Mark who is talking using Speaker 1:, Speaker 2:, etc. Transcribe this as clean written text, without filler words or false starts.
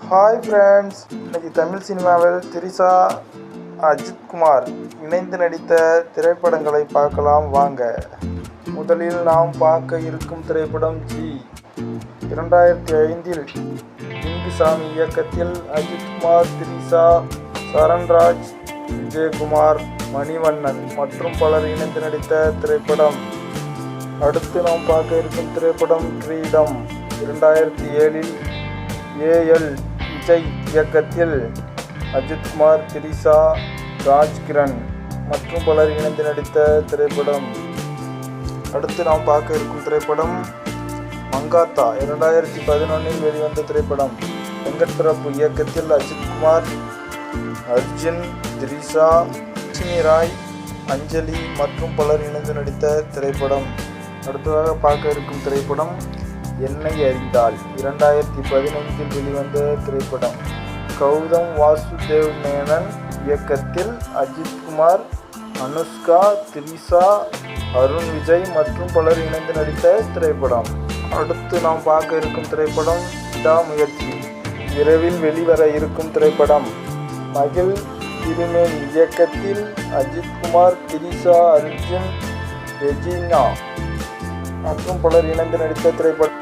Speaker 1: Hi friends, இன்னைக்கு தமிழ் சினிமாவில் திரிஷா, அஜித்குமார் இணைந்து நடித்த திரைப்படங்களை பார்க்கலாம் வாங்க. முதலில் நாம் பார்க்க இருக்கும் திரைப்படம் ஜி. 2005 லிங்குசாமி இயக்கத்தில் அஜித்குமார், திரிஷா, சரண்ராஜ், விஜயகுமார், மணிவண்ணன் மற்றும் பலர் இணைந்து நடித்த திரைப்படம். அடுத்து நாம் பார்க்க இருக்கும் திரைப்படம் கிரீடம். 2007 ஏஎல் விஜய் இயக்கத்தில் அஜித்குமார், திரிஷா, ராஜ்கிரண் மற்றும் பலர் இணைந்து நடித்த திரைப்படம். அடுத்து நாம் பார்க்க இருக்கும் திரைப்படம் மங்காத்தா. 2011 வெளிவந்த திரைப்படம். வெங்கட் பிரபு இயக்கத்தில் அஜித்குமார், அர்ஜுன், திரிஷா, லட்சுமி ராய், அஞ்சலி மற்றும் பலர் இணைந்து நடித்த திரைப்படம். அடுத்ததாக பார்க்க இருக்கும் திரைப்படம் என்னை அறிந்தால். 2015 வெளிவந்த திரைப்படம். கௌதம் வாசுதேவ் மேனன் இயக்கத்தில் அஜித்குமார், அனுஷ்கா, திரிஷா, அருண் விஜய் மற்றும் பலர் இணைந்து நடித்த திரைப்படம். அடுத்து நாம் பார்க்க இருக்கும் திரைப்படம் விடாமுயற்சி. விரைவில் வெளிவர இருக்கும் திரைப்படம். மகிழ் திருமேனி இயக்கத்தில் அஜித்குமார், திரிஷா, அர்ஜுன், ரெஜினா மற்றும் பலர் இணைந்து நடித்த திரைப்படம்.